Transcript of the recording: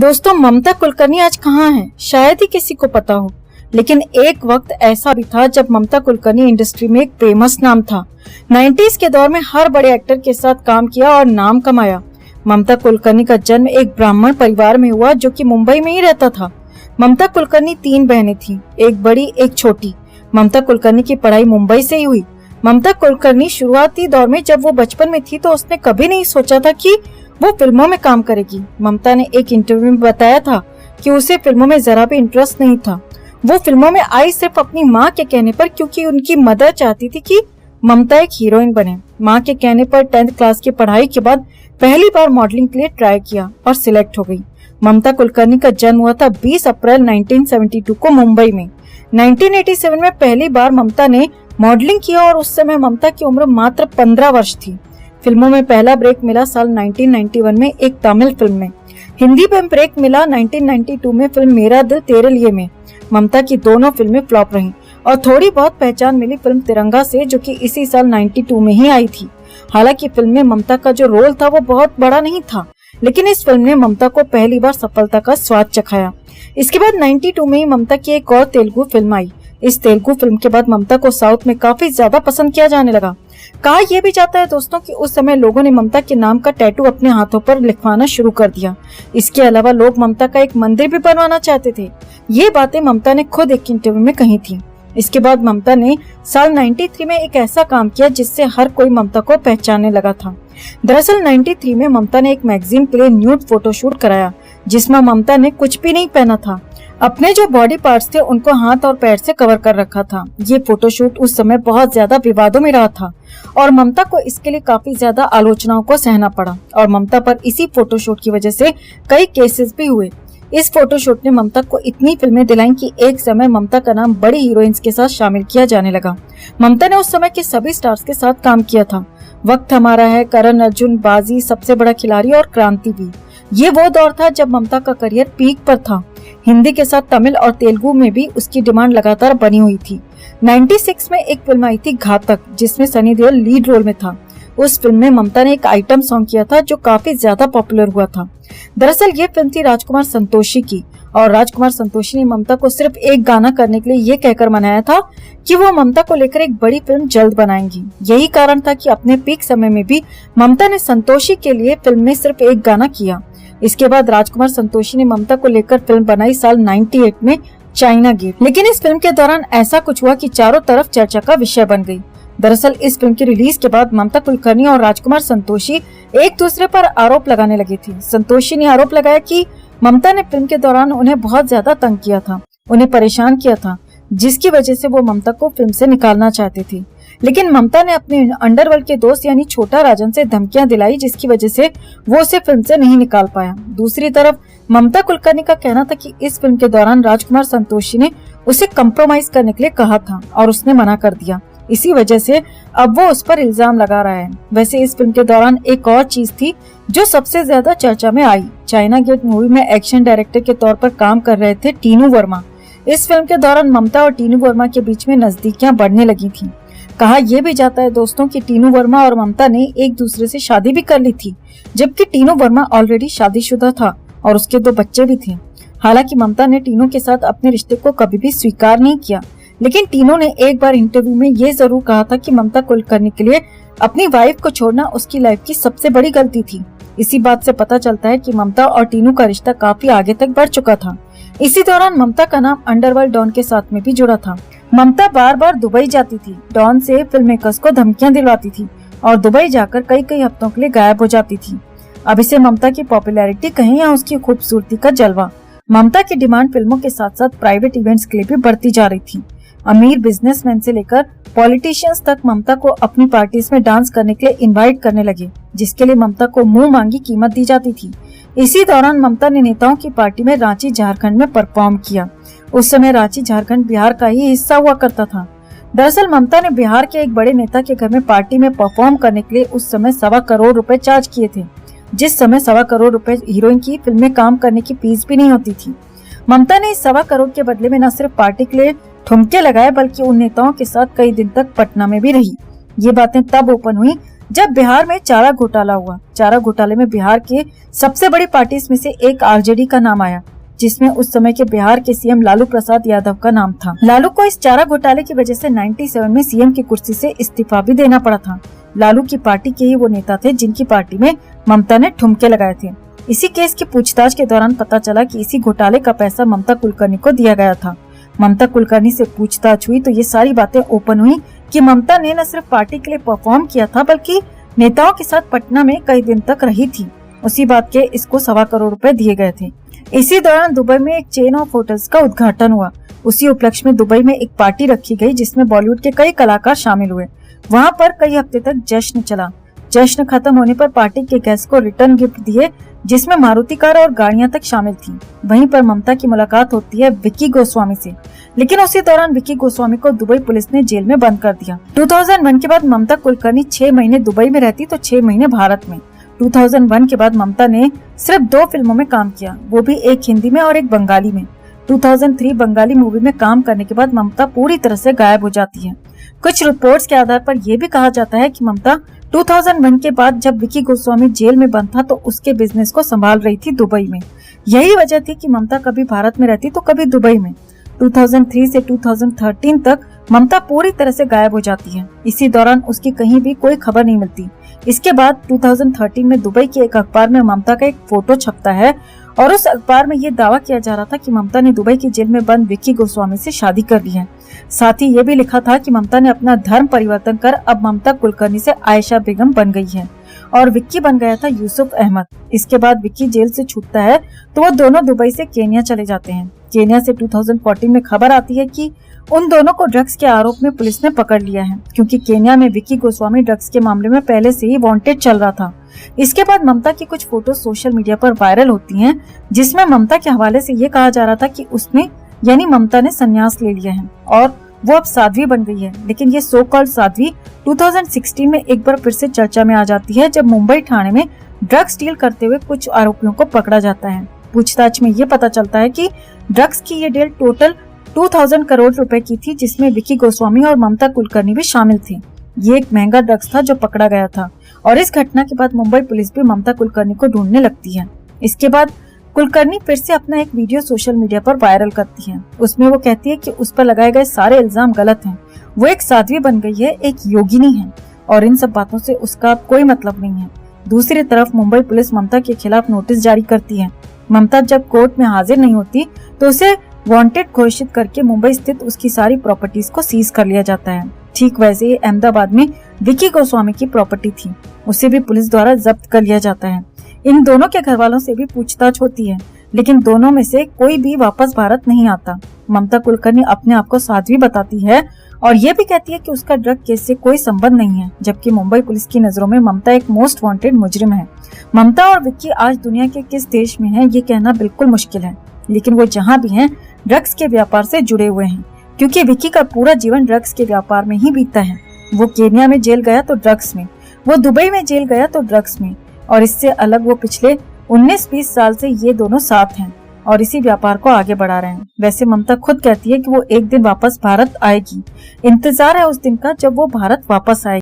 दोस्तों, ममता कुलकर्णी आज कहाँ है शायद ही किसी को पता हो, लेकिन एक वक्त ऐसा भी था जब ममता कुलकर्णी इंडस्ट्री में एक फेमस नाम था। 90s के दौर में हर बड़े एक्टर के साथ काम किया और नाम कमाया। ममता कुलकर्णी का जन्म एक ब्राह्मण परिवार में हुआ जो कि मुंबई में ही रहता था। ममता कुलकर्णी 3 बहनें थीं, एक बड़ी एक छोटी। ममता कुलकर्णी की पढ़ाई मुंबई से ही हुई। ममता कुलकर्णी शुरुआती दौर में जब वो बचपन में थी तो उसने कभी नहीं सोचा था कि वो फिल्मों में काम करेगी। ममता ने एक इंटरव्यू में बताया था कि उसे फिल्मों में जरा भी इंटरेस्ट नहीं था। वो फिल्मों में आई सिर्फ अपनी माँ के कहने पर, क्योंकि उनकी मदर चाहती थी कि ममता एक हीरोइन बने। माँ के कहने पर 10th क्लास की पढ़ाई के बाद पहली बार मॉडलिंग के लिए ट्राई किया और सिलेक्ट हो गई। ममता कुलकर्णी का जन्म हुआ था 20 अप्रैल 1972 को मुंबई में। 1987 में पहली बार ममता ने मॉडलिंग किया और उस समय ममता की उम्र मात्र 15 वर्ष थी। फिल्मों में पहला ब्रेक मिला साल 1991 में एक तमिल फिल्म में। हिंदी में ब्रेक मिला 1992 में फिल्म मेरा दिल तेरे लिए में। ममता की दोनों फिल्में फ्लॉप रहीं और थोड़ी बहुत पहचान मिली फिल्म तिरंगा से, जो कि इसी साल 92 में ही आई थी। हालांकि फिल्म में ममता का जो रोल था वो बहुत बड़ा नहीं था, लेकिन इस फिल्म ने ममता को पहली बार सफलता का स्वाद चखाया। इसके बाद 92 में ही ममता की एक और तेलुगु फिल्म आई। इस तेलुगु फिल्म के बाद ममता को साउथ में काफी ज्यादा पसंद किया जाने लगा। कहा यह भी जाता है दोस्तों कि उस समय लोगों ने ममता के नाम का टैटू अपने हाथों पर लिखवाना शुरू कर दिया। इसके अलावा लोग ममता का एक मंदिर भी बनवाना चाहते थे। ये बातें ममता ने खुद एक इंटरव्यू में कही थी। इसके बाद ममता ने साल 93 में एक ऐसा काम किया जिससे हर कोई ममता को पहचानने लगा था। दरअसल 93 में ममता ने एक मैगजीन के लिए न्यूड फोटोशूट कराया, जिसमें ममता ने कुछ भी नहीं पहना था। अपने जो बॉडी पार्ट्स थे उनको हाथ और पैर से कवर कर रखा था। ये फोटोशूट उस समय बहुत ज्यादा विवादों में रहा था और ममता को इसके लिए काफी ज्यादा आलोचनाओं को सहना पड़ा और ममता पर इसी फोटोशूट की वजह से कई केसेस भी हुए। इस फोटोशूट ने ममता को इतनी फिल्में दिलाई कि एक समय ममता का नाम बड़ी हीरोइंस के साथ शामिल किया जाने लगा। ममता ने उस समय के सभी स्टार्स के साथ काम किया था। वक्त हमारा है, करण अर्जुन, बाजी, सबसे बड़ा खिलाड़ी और क्रांति भी। ये वो दौर था जब ममता का करियर पीक पर था। हिंदी के साथ तमिल और तेलुगु में भी उसकी डिमांड लगातार बनी हुई थी। 96 में एक फिल्म आई थी घातक, जिसमें सनी देओल लीड रोल में था। उस फिल्म में ममता ने एक आइटम सॉन्ग किया था जो काफी ज्यादा पॉपुलर हुआ था। दरअसल ये फिल्म थी राजकुमार संतोषी की और राजकुमार संतोषी ने ममता को सिर्फ एक गाना करने के लिए ये कहकर मनाया था कि वो ममता को लेकर एक बड़ी फिल्म जल्द बनाएंगी। यही कारण था कि अपने पीक समय में भी ममता ने संतोषी के लिए फिल्म में सिर्फ एक गाना किया। इसके बाद राजकुमार संतोषी ने ममता को लेकर फिल्म बनाई साल 98 में चाइना गेट। लेकिन इस फिल्म के दौरान ऐसा कुछ हुआ कि चारों तरफ चर्चा का विषय बन गई। दरअसल इस फिल्म की रिलीज के बाद ममता कुलकर्णी और राजकुमार संतोषी एक दूसरे पर आरोप लगाने लगी थी। संतोषी ने आरोप लगाया कि ममता ने फिल्म के दौरान उन्हें बहुत ज्यादा तंग किया था, उन्हें परेशान किया था, जिसकी वजह से वो ममता को फिल्म से निकालना चाहती थी। लेकिन ममता ने अपने अंडरवर्ल्ड के दोस्त यानी छोटा राजन से धमकियां दिलाई, जिसकी वजह से वो उसे फिल्म से नहीं निकाल पाया। दूसरी तरफ ममता कुलकर्णी का कहना था कि इस फिल्म के दौरान राजकुमार संतोषी ने उसे कंप्रोमाइज करने के लिए कहा था और उसने मना कर दिया। इसी वजह से अब वो उस पर इल्जाम लगा रहा है। वैसे इस फिल्म के दौरान एक और चीज थी जो सबसे ज्यादा चर्चा में आई। चाइना गेट मूवी में एक्शन डायरेक्टर के तौर पर काम कर रहे थे टीनू वर्मा। इस फिल्म के दौरान ममता और टीनू वर्मा के बीच में नजदीकियां बढ़ने लगी थी। कहा यह भी जाता है दोस्तों कि टीनू वर्मा और ममता ने एक दूसरे से शादी भी कर ली थी, जबकि टीनू वर्मा ऑलरेडी शादीशुदा था और उसके 2 बच्चे भी थे। हालांकि ममता ने टीनू के साथ अपने रिश्ते को कभी भी स्वीकार नहीं किया, लेकिन टीनू ने एक बार इंटरव्यू में ये जरूर कहा था कि ममता कुलकर्णी के लिए अपनी वाइफ को छोड़ना उसकी लाइफ की सबसे बड़ी गलती थी। इसी बात से पता चलता है कि ममता और टीनू का रिश्ता काफी आगे तक बढ़ चुका था। इसी दौरान ममता का नाम अंडरवर्ल्ड डॉन के साथ में भी जुड़ा था। ममता बार बार दुबई जाती थी, डॉन से फिल्म मेकर्स को धमकियां दिलवाती थी और दुबई जाकर कई हफ्तों के लिए गायब हो जाती थी। अब इसे ममता की पॉपुलैरिटी कहें या उसकी खूबसूरती का जलवा, ममता की डिमांड फिल्मों के साथ साथ प्राइवेट इवेंट्स के लिए भी बढ़ती जा रही थी। अमीर बिजनेसमैन से लेकर पॉलिटिशियंस तक ममता को अपनी पार्टीज में डांस करने के लिए इनवाइट करने लगे, जिसके लिए ममता को मुंह मांगी कीमत दी जाती थी। इसी दौरान ममता ने नेताओं की पार्टी में रांची झारखंड में परफॉर्म किया। उस समय रांची झारखंड बिहार का ही हिस्सा हुआ करता था। दरअसल ममता ने बिहार के एक बड़े नेता के घर में पार्टी में परफॉर्म करने के लिए उस समय 1.25 करोड़ रुपए चार्ज किए थे, जिस समय 1.25 करोड़ रुपए हीरोइन की फिल्म में काम करने की फीस भी नहीं होती थी। ममता ने इस 1.25 करोड़ के बदले में न सिर्फ पार्टी के लिए ठुमके लगाए, बल्कि उन नेताओं के साथ कई दिन तक पटना में भी रही। ये बातें तब ओपन हुई जब बिहार में चारा घोटाला हुआ। चारा घोटाले में बिहार के सबसे बड़ी पार्टीज में से एक आरजेडी का नाम आया, जिसमें उस समय के बिहार के सीएम लालू प्रसाद यादव का नाम था। लालू को इस चारा घोटाले की वजह से 97 में सीएम की कुर्सी से इस्तीफा भी देना पड़ा था। लालू की पार्टी के ही वो नेता थे जिनकी पार्टी में ममता ने ठुमके लगाए थे। इसी केस की पूछताछ के दौरान पता चला कि इसी घोटाले का पैसा ममता कुलकर्णी को दिया गया था। ममता कुलकर्णी से पूछताछ हुई तो ये सारी बातें ओपन हुई कि ममता ने न सिर्फ पार्टी के लिए परफॉर्म किया था बल्कि नेताओं के साथ पटना में कई दिन तक रही थी। उसी बात के इसको 1.25 करोड़ रुपए दिए गए थे। इसी दौरान दुबई में एक चेन ऑफ होटल्स का उद्घाटन हुआ। उसी उपलक्ष्य में दुबई में एक पार्टी रखी गई जिसमें बॉलीवुड के कई कलाकार शामिल हुए। वहां पर कई हफ्ते तक जश्न चला। जश्न खत्म होने पर पार्टी के गेस्ट को रिटर्न गिफ्ट दिए, जिसमें मारुति कार और गाड़ियां तक शामिल थी। वहीं पर ममता की मुलाकात होती है विक्की गोस्वामी से, लेकिन उसी दौरान विक्की गोस्वामी को दुबई पुलिस ने जेल में बंद कर दिया। 2001 के बाद ममता कुलकर्णी 6 महीने दुबई में रहती तो 6 महीने भारत में। 2001 के बाद ममता ने सिर्फ 2 फिल्मों में काम किया, वो भी एक हिंदी में और एक बंगाली में। 2003 बंगाली मूवी में काम करने के बाद ममता पूरी तरह से गायब हो जाती है। कुछ रिपोर्ट्स के आधार पर यह भी कहा जाता है कि ममता 2001 के बाद जब विक्की गोस्वामी जेल में बंद था तो उसके बिजनेस को संभाल रही थी दुबई में। यही वजह थी कि ममता कभी भारत में रहती तो कभी दुबई में। 2003 से 2013 तक ममता पूरी तरह से गायब हो जाती है। इसी दौरान उसकी कहीं भी कोई खबर नहीं मिलती। इसके बाद 2013 में दुबई के एक अखबार में ममता का एक फोटो छपता है और उस अखबार में ये दावा किया जा रहा था कि ममता ने दुबई की जेल में बंद विक्की गोस्वामी से शादी कर ली है। साथ ही ये भी लिखा था कि ममता ने अपना धर्म परिवर्तन कर अब ममता कुलकर्णी से आयशा बेगम बन गई है और विक्की बन गया था यूसुफ अहमद। इसके बाद विक्की जेल से छूटता है तो वो दोनों दुबई से केन्या चले जाते हैं। केन्या से 2014 में खबर आती है कि उन दोनों को ड्रग्स के आरोप में पुलिस ने पकड़ लिया है, क्योंकि केन्या में विक्की गोस्वामी ड्रग्स के मामले में पहले से ही वांटेड चल रहा था। इसके बाद ममता की कुछ फोटो सोशल मीडिया पर वायरल होती हैं, जिसमें ममता के हवाले से ये कहा जा रहा था कि उसने यानी ममता ने संन्यास ले लिया है और वो अब साध्वी बन गई है। लेकिन ये सो कॉल्ड साध्वी 2016 में एक बार फिर से चर्चा में आ जाती है जब मुंबई थाने में ड्रग्स डील करते हुए कुछ आरोपियों को पकड़ा जाता है। पूछताछ में ये पता चलता है कि ड्रग्स की ये डील टोटल 2000 करोड़ रुपए की थी, जिसमें विक्की गोस्वामी और ममता कुलकर्णी भी शामिल थे। ये एक महंगा ड्रग्स था जो पकड़ा गया था और इस घटना के बाद मुंबई पुलिस भी ममता कुलकर्णी को ढूंढने लगती है। इसके बाद कुलकर्णी फिर से अपना एक वीडियो सोशल मीडिया पर वायरल करती है। उसमें वो कहती है कि उस पर लगाए गए सारे इल्जाम गलत हैं। वो एक साध्वी बन गई है, एक योगिनी है और इन सब बातों से उसका कोई मतलब नहीं है। दूसरी तरफ मुंबई पुलिस ममता के खिलाफ नोटिस जारी करती है। ममता जब कोर्ट में हाजिर नहीं होती तो उसे वांटेड घोषित करके मुंबई स्थित उसकी सारी प्रॉपर्टीज को सीज कर लिया जाता है। ठीक वैसे ही अहमदाबाद में विक्की गोस्वामी की प्रॉपर्टी थी, उसे भी पुलिस द्वारा जब्त कर लिया जाता है। इन दोनों के घर वालों से भी पूछताछ होती है, लेकिन दोनों में से कोई भी वापस भारत नहीं आता। ममता कुलकर्णी अपने आप को साध्वी बताती है और ये भी कहती है कि उसका ड्रग केस से कोई संबंध नहीं है, जबकि मुंबई पुलिस की नजरों में ममता एक मोस्ट वांटेड मुजरिम है। ममता और विक्की आज दुनिया के किस देश में हैं, ये कहना बिल्कुल मुश्किल है, लेकिन वो जहाँ भी हैं ड्रग्स के व्यापार से जुड़े हुए हैं, क्योंकि विक्की का पूरा जीवन ड्रग्स के व्यापार में ही बीतता है। वो केन्या में जेल गया तो ड्रग्स में, वो दुबई में जेल गया तो ड्रग्स में, और इससे अलग वो पिछले 19-20 साल से ये दोनों साथ हैं और इसी व्यापार को आगे बढ़ा रहे हैं। वैसे ममता खुद कहती है कि वो एक दिन वापस भारत आएगी। इंतजार है उस दिन का जब वो भारत वापस आएगी।